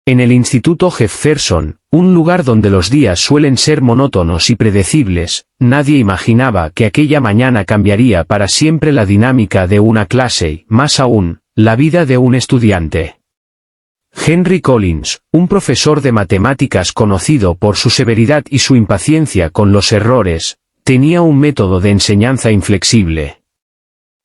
En el Instituto Jefferson, un lugar donde los días suelen ser monótonos y predecibles, nadie imaginaba que aquella mañana cambiaría para siempre la dinámica de una clase y, más aún, la vida de un estudiante. Henry Collins, un profesor de matemáticas conocido por su severidad y su impaciencia con los errores, tenía un método de enseñanza inflexible.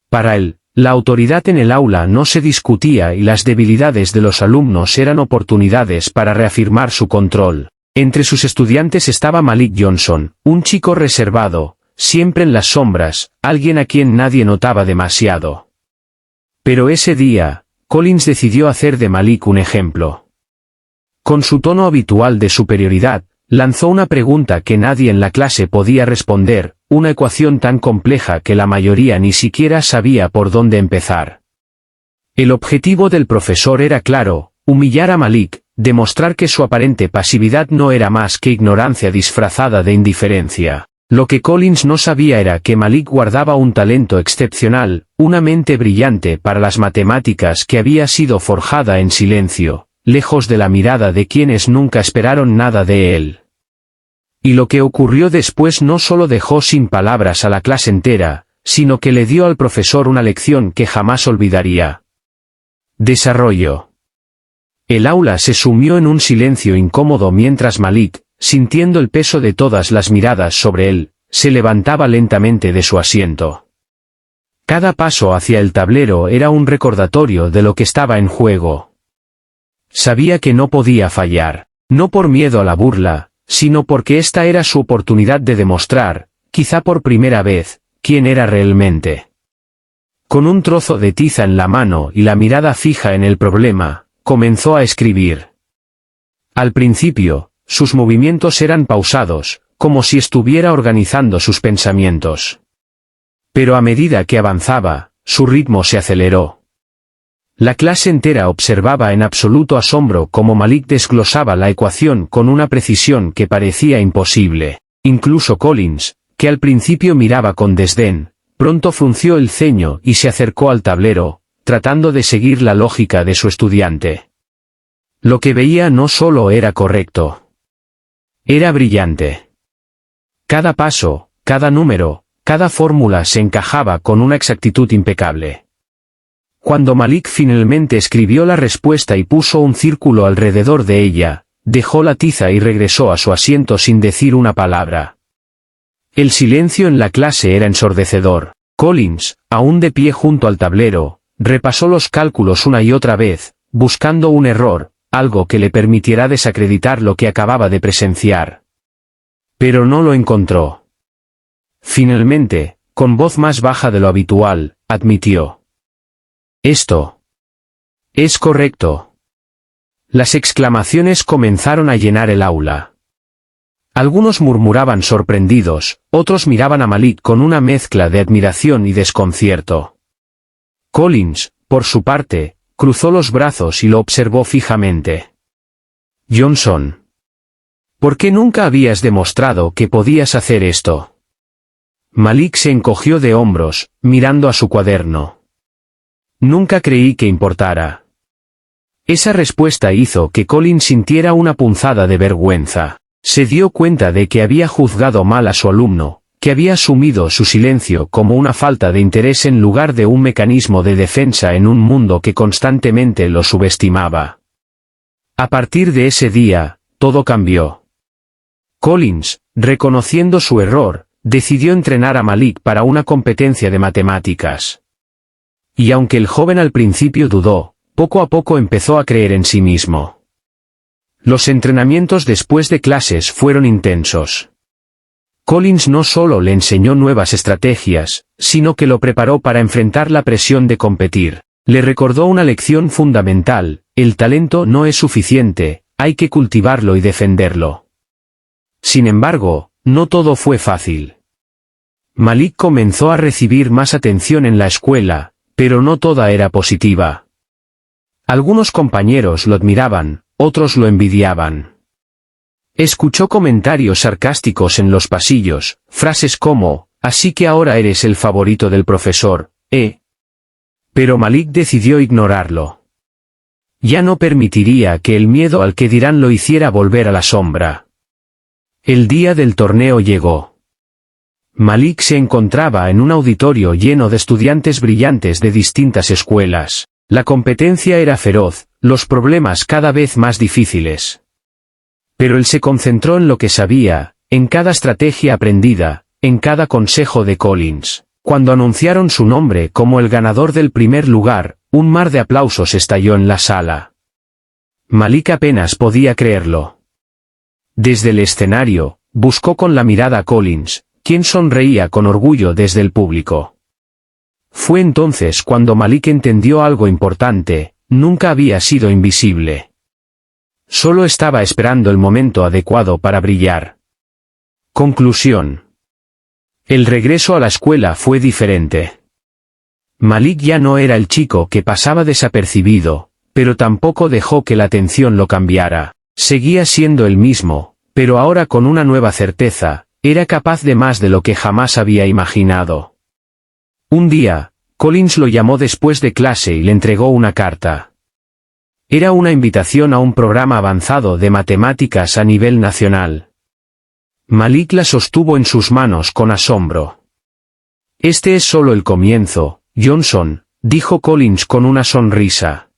Para él, la autoridad en el aula no se discutía y las debilidades de los alumnos eran oportunidades para reafirmar su control. Entre sus estudiantes estaba Malik Johnson, un chico reservado, siempre en las sombras, alguien a quien nadie notaba demasiado. Pero ese día, Collins decidió hacer de Malik un ejemplo. Con su tono habitual de superioridad, lanzó una pregunta que nadie en la clase podía responder, una ecuación tan compleja que la mayoría ni siquiera sabía por dónde empezar. El objetivo del profesor era claro, humillar a Malik, demostrar que su aparente pasividad no era más que ignorancia disfrazada de indiferencia. Lo que Collins no sabía era que Malik guardaba un talento excepcional, una mente brillante para las matemáticas que había sido forjada en silencio, lejos de la mirada de quienes nunca esperaron nada de él. Y lo que ocurrió después no solo dejó sin palabras a la clase entera, sino que le dio al profesor una lección que jamás olvidaría. Desarrollo. El aula se sumió en un silencio incómodo mientras Malik, sintiendo el peso de todas las miradas sobre él, se levantaba lentamente de su asiento. Cada paso hacia el tablero era un recordatorio de lo que estaba en juego. Sabía que no podía fallar, no por miedo a la burla, sino porque esta era su oportunidad de demostrar, quizá por primera vez, quién era realmente. Con un trozo de tiza en la mano y la mirada fija en el problema, comenzó a escribir. Al principio, sus movimientos eran pausados, como si estuviera organizando sus pensamientos. Pero a medida que avanzaba, su ritmo se aceleró. La clase entera observaba en absoluto asombro cómo Malik desglosaba la ecuación con una precisión que parecía imposible. Incluso Collins, que al principio miraba con desdén, pronto frunció el ceño y se acercó al tablero, tratando de seguir la lógica de su estudiante. Lo que veía no solo era correcto. Era brillante. Cada paso, cada número, cada fórmula se encajaba con una exactitud impecable. Cuando Malik finalmente escribió la respuesta y puso un círculo alrededor de ella, dejó la tiza y regresó a su asiento sin decir una palabra. El silencio en la clase era ensordecedor. Collins, aún de pie junto al tablero, repasó los cálculos una y otra vez, buscando un error, algo que le permitiera desacreditar lo que acababa de presenciar. Pero no lo encontró. Finalmente, con voz más baja de lo habitual, admitió: «Esto es correcto». Las exclamaciones comenzaron a llenar el aula. Algunos murmuraban sorprendidos, otros miraban a Malik con una mezcla de admiración y desconcierto. Collins, por su parte, cruzó los brazos y lo observó fijamente. «Johnson, ¿por qué nunca habías demostrado que podías hacer esto?». Malik se encogió de hombros, mirando a su cuaderno. «Nunca creí que importara». Esa respuesta hizo que Collins sintiera una punzada de vergüenza. Se dio cuenta de que había juzgado mal a su alumno, que había asumido su silencio como una falta de interés en lugar de un mecanismo de defensa en un mundo que constantemente lo subestimaba. A partir de ese día, todo cambió. Collins, reconociendo su error, decidió entrenar a Malik para una competencia de matemáticas. Y aunque el joven al principio dudó, poco a poco empezó a creer en sí mismo. Los entrenamientos después de clases fueron intensos. Collins no solo le enseñó nuevas estrategias, sino que lo preparó para enfrentar la presión de competir. Le recordó una lección fundamental: el talento no es suficiente, hay que cultivarlo y defenderlo. Sin embargo, no todo fue fácil. Malik comenzó a recibir más atención en la escuela, pero no toda era positiva. Algunos compañeros lo admiraban, otros lo envidiaban. Escuchó comentarios sarcásticos en los pasillos, frases como: «Así que ahora eres el favorito del profesor, ¿eh?». Pero Malik decidió ignorarlo. ya no permitiría que el miedo al que dirán lo hiciera volver a la sombra. El día del torneo llegó. Malik se encontraba en un auditorio lleno de estudiantes brillantes de distintas escuelas. La competencia era feroz, los problemas cada vez más difíciles. Pero él se concentró en lo que sabía, en cada estrategia aprendida, en cada consejo de Collins. Cuando anunciaron su nombre como el ganador del primer lugar, un mar de aplausos estalló en la sala. Malik apenas podía creerlo. Desde el escenario, buscó con la mirada a Collins, quien sonreía con orgullo desde el público. Fue entonces cuando Malik entendió algo importante: nunca había sido invisible. Solo estaba esperando el momento adecuado para brillar. Conclusión. El regreso a la escuela fue diferente. Malik ya no era el chico que pasaba desapercibido, pero tampoco dejó que la atención lo cambiara. Seguía siendo el mismo, pero ahora con una nueva certeza: era capaz de más de lo que jamás había imaginado. Un día, Collins lo llamó después de clase y le entregó una carta. Era una invitación a un programa avanzado de matemáticas a nivel nacional. Malik la sostuvo en sus manos con asombro. «Este es solo el comienzo, Johnson», dijo Collins con una sonrisa.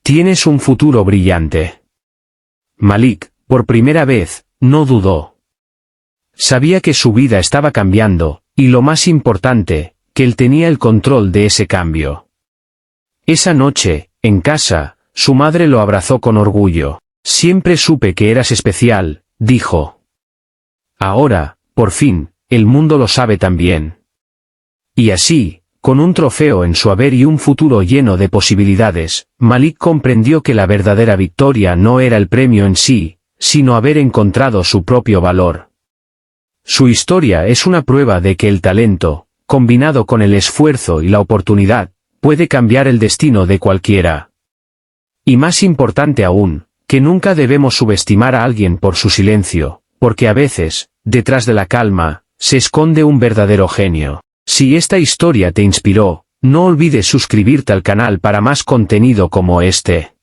«Tienes un futuro brillante». Malik, por primera vez, no dudó. Sabía que su vida estaba cambiando, y lo más importante, que él tenía el control de ese cambio. Esa noche, en casa, su madre lo abrazó con orgullo. «Siempre supe que eras especial», dijo. «Ahora, por fin, el mundo lo sabe también». Y así, con un trofeo en su haber y un futuro lleno de posibilidades, Malik comprendió que la verdadera victoria no era el premio en sí, sino haber encontrado su propio valor. Su historia es una prueba de que el talento, combinado con el esfuerzo y la oportunidad, puede cambiar el destino de cualquiera. Y más importante aún, que nunca debemos subestimar a alguien por su silencio, porque a veces, detrás de la calma, se esconde un verdadero genio. Si esta historia te inspiró, no olvides suscribirte al canal para más contenido como este.